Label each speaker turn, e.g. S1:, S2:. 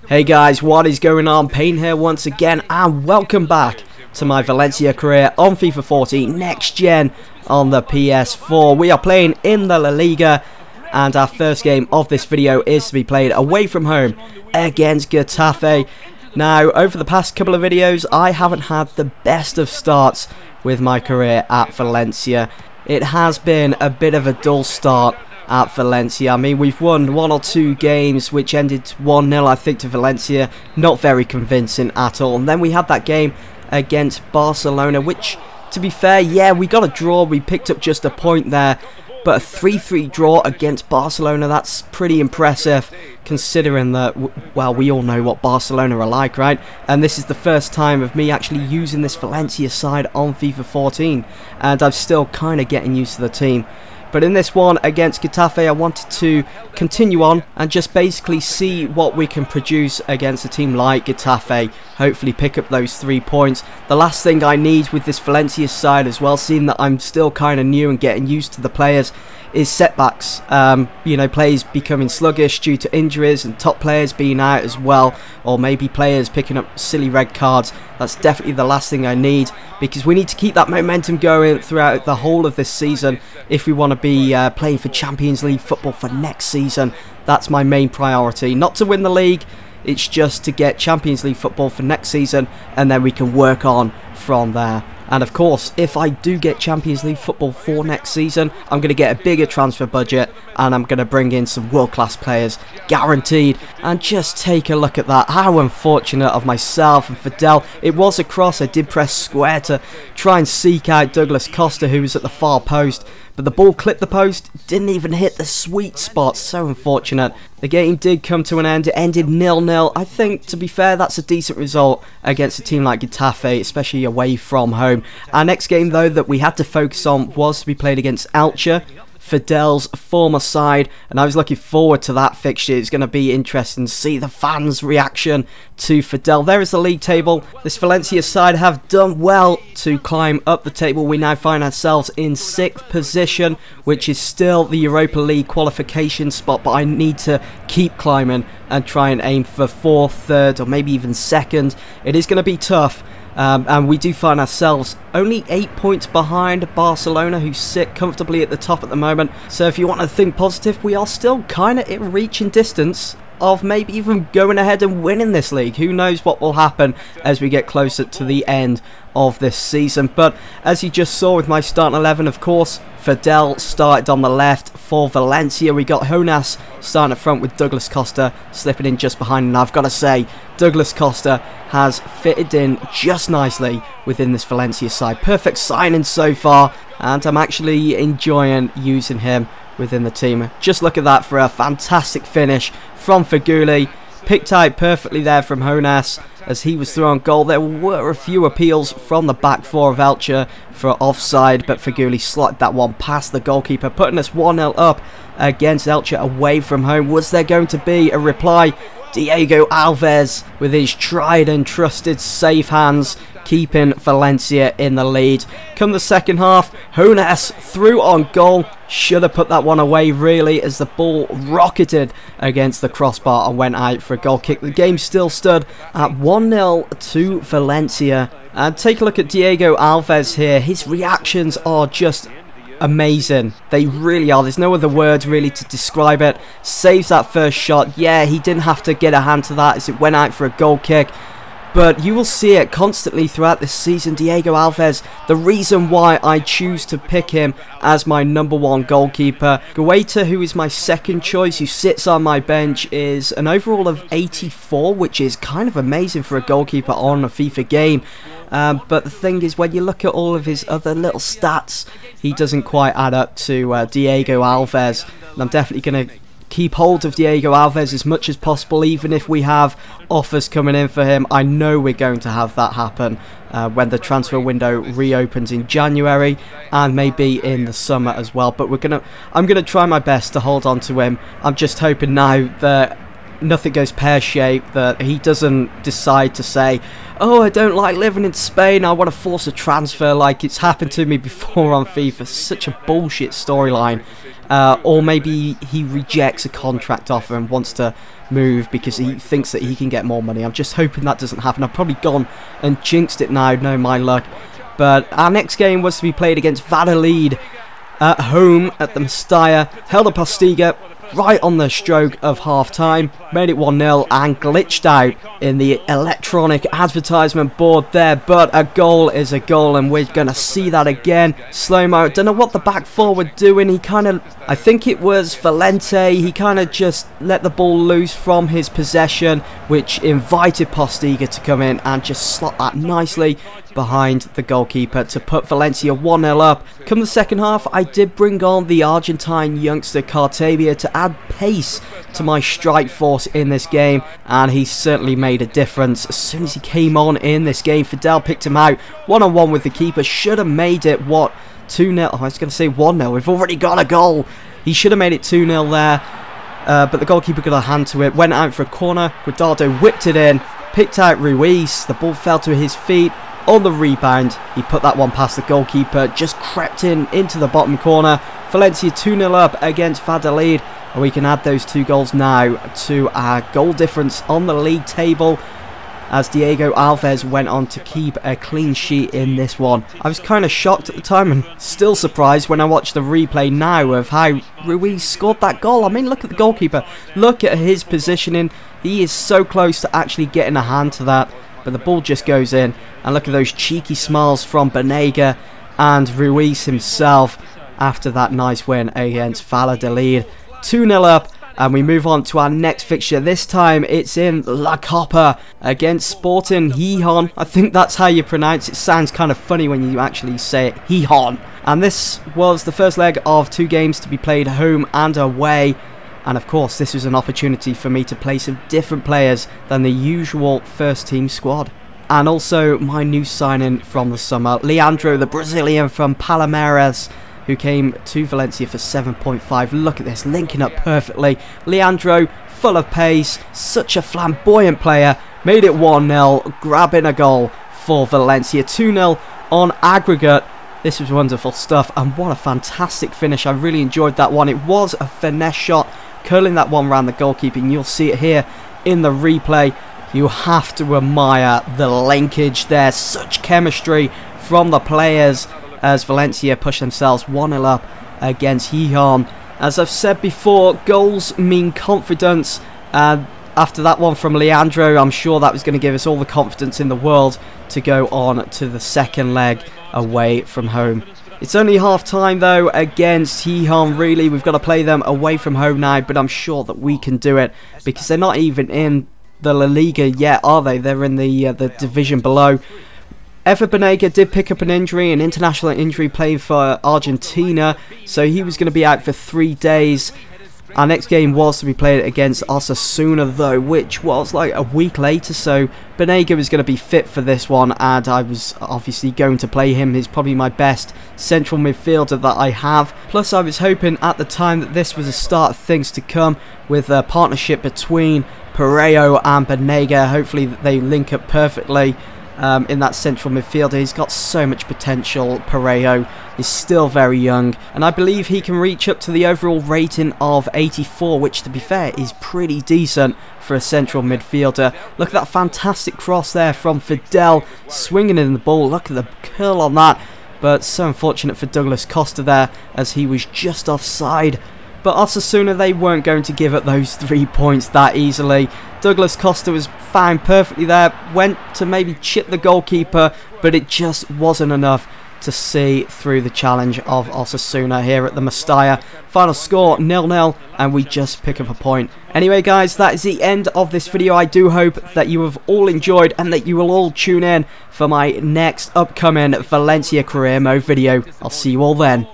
S1: Hey guys, what is going on? Payne here once again, and welcome back to my Valencia career on FIFA 14 Next Gen on the PS4. We are playing in the La Liga, and our first game of this video is to be played away from home against Getafe. Now, over the past couple of videos, I haven't had the best of starts with my career at Valencia. It has been a bit of a dull start at Valencia. I mean, we've won 1 or 2 games which ended 1-0 I think to Valencia, not very convincing at all. And then we had that game against Barcelona, which, to be fair, yeah, we got a draw, we picked up just a point there, but a 3-3 draw against Barcelona, that's pretty impressive considering that, well, we all know what Barcelona are like, right? And this is the first time of me actually using this Valencia side on FIFA 14, and I'm still kind of getting used to the team. But in this one against Getafe, I wanted to continue on and just basically see what we can produce against a team like Getafe. Hopefully pick up those 3 points. The last thing I need with this Valencia side as well, seeing that I'm still kind of new and getting used to the players, is setbacks. You know, players becoming sluggish due to injuries and top players being out as well, or maybe players picking up silly red cards. That's definitely the last thing I need, because we need to keep that momentum going throughout the whole of this season if we want to be playing for Champions League football for next season. That's my main priority, not to win the league, it's just to get Champions League football for next season, and then we can work on from there. And of course, if I do get Champions League football for next season, I'm going to get a bigger transfer budget, and I'm going to bring in some world-class players, guaranteed. And just take a look at that. How unfortunate of myself and Fidel. It was a cross. I did press square to try and seek out Douglas Costa, who was at the far post, but the ball clipped the post, didn't even hit the sweet spot. So unfortunate. The game did come to an end. It ended 0-0. I think, to be fair, that's a decent result against a team like Getafe, especially away from home. Our next game, though, that we had to focus on was to be played against Elche, Fidel's former side, and I was looking forward to that fixture. It's going to be interesting to see the fans' reaction to Fidel. There is the league table. This Valencia side have done well to climb up the table. We now find ourselves in 6th position, which is still the Europa League qualification spot, but I need to keep climbing and try and aim for 4th, 3rd, or maybe even 2nd. It is going to be tough. And we do find ourselves only 8 points behind Barcelona, who sit comfortably at the top at the moment. So if you want to think positive, we are still kind of in reaching distance of maybe even going ahead and winning this league. Who knows what will happen as we get closer to the end of this season. But as you just saw with my starting 11, of course, Fidel started on the left for Valencia. We got Jonas starting up front with Douglas Costa slipping in just behind. And I've got to say, Douglas Costa has fitted in just nicely within this Valencia side. Perfect signing so far, and I'm actually enjoying using him within the team. Just look at that for a fantastic finish from Feghouli. Picked out perfectly there from Jonas as he was through on goal. There were a few appeals from the back four of Elche for offside, but Feghouli slotted that one past the goalkeeper, putting us 1-0 up against Elche away from home. Was there going to be a reply? Diego Alves with his tried and trusted safe hands, keeping Valencia in the lead. Come the second half, Jonas through on goal. Should have put that one away really, as the ball rocketed against the crossbar and went out for a goal kick. The game still stood at 1-0 to Valencia. And take a look at Diego Alves here. His reactions are just amazing. They really are. There's no other words really to describe it. Saves that first shot. Yeah, he didn't have to get a hand to that as it went out for a goal kick. But you will see it constantly throughout this season. Diego Alves, the reason why I choose to pick him as my #1 goalkeeper. Goalkeeper, who is my second choice, who sits on my bench, is an overall of 84, which is kind of amazing for a goalkeeper on a FIFA game. But the thing is, when you look at all of his other little stats, he doesn't quite add up to Diego Alves. And I'm definitely going to keep hold of Diego Alves as much as possible, even if we have offers coming in for him. I know we're going to have that happen when the transfer window reopens in January, and maybe in the summer as well. But I'm gonna try my best to hold on to him. I'm just hoping now that nothing goes pear-shaped, that he doesn't decide to say, oh, I don't like living in Spain, I want to force a transfer, like it's happened to me before on FIFA. Such a bullshit storyline. Or maybe he rejects a contract offer and wants to move because he thinks that he can get more money. I'm just hoping that doesn't happen. I've probably gone and jinxed it now, no my luck. But our next game was to be played against Valladolid at home at the Mestalla. Held a Postiga right on the stroke of half-time, made it 1-0 and glitched out in the electronic advertisement board there, but a goal is a goal and we're going to see that again. Slow-mo, don't know what the back four were doing. He kind of, I think it was Valencia, he kind of just let the ball loose from his possession, which invited Postiga to come in and just slot that nicely behind the goalkeeper to put Valencia 1-0 up. Come the second half, I did bring on the Argentine youngster Cartabia to add pace to my strike force in this game, and he certainly made a difference. As soon as he came on in this game, Fidel picked him out one-on-one with the keeper. Should have made it, what, 2-0? Oh, I was going to say 1-0. We've already got a goal. He should have made it 2-0 there, but the goalkeeper got a hand to it, went out for a corner. Guardado whipped it in, picked out Ruiz. The ball fell to his feet. On the rebound, he put that one past the goalkeeper, just crept into the bottom corner. Valencia 2-0 up against Valladolid, and we can add those 2 goals now to our goal difference on the league table, as Diego Alves went on to keep a clean sheet in this one. I was kind of shocked at the time and still surprised when I watched the replay now of how Ruiz scored that goal. I mean, look at the goalkeeper, look at his positioning. He is so close to actually getting a hand to that, but the ball just goes in. And look at those cheeky smiles from Banega and Ruiz himself after that nice win against Valladolid. 2-0 up, and we move on to our next fixture. This time it's in La Copa against Sporting Gijón. I think that's how you pronounce it. Sounds kind of funny when you actually say it, Gijón. And this was the first leg of 2 games to be played home and away. And of course, this was an opportunity for me to play some different players than the usual first team squad. And also my new signing from the summer, Leandro, the Brazilian from Palmeiras, who came to Valencia for 7.5. Look at this, linking up perfectly. Leandro, full of pace, such a flamboyant player, made it 1-0, grabbing a goal for Valencia. 2-0 on aggregate. This was wonderful stuff, and what a fantastic finish. I really enjoyed that one. It was a finesse shot, curling that one around the goalkeeper, and you'll see it here in the replay. You have to admire the linkage there. Such chemistry from the players as Valencia push themselves 1-0 up against Gijón. As I've said before, goals mean confidence. After that one from Leandro, I'm sure that was going to give us all the confidence in the world to go on to the second leg away from home. It's only half time though against Gijón. Really, we've got to play them away from home now, but I'm sure that we can do it because they're not even in the La Liga yet, are they? They're in the division below. Ever Banega did pick up an injury, an international injury, playing for Argentina, so he was going to be out for 3 days. Our next game was to be played against Osasuna though, which was like a week later, so Banega was going to be fit for this one, and I was obviously going to play him. He's probably my best central midfielder that I have. Plus I was hoping at the time that this was a start of things to come with a partnership between Parejo and Banega. Hopefully they link up perfectly in that central midfielder. He's got so much potential. Parejo is still very young, and I believe he can reach up to the overall rating of 84, which to be fair is pretty decent for a central midfielder. Look at that fantastic cross there from Fidel, swinging in the ball. Look at the curl on that, but so unfortunate for Douglas Costa there as he was just offside. But Osasuna, they weren't going to give up those 3 points that easily. Douglas Costa was found perfectly there, went to maybe chip the goalkeeper, but it just wasn't enough to see through the challenge of Osasuna here at the Mestalla. Final score 0-0, and we just pick up a point. Anyway guys, that is the end of this video. I do hope that you have all enjoyed and that you will all tune in for my next upcoming Valencia career mode video. I'll see you all then.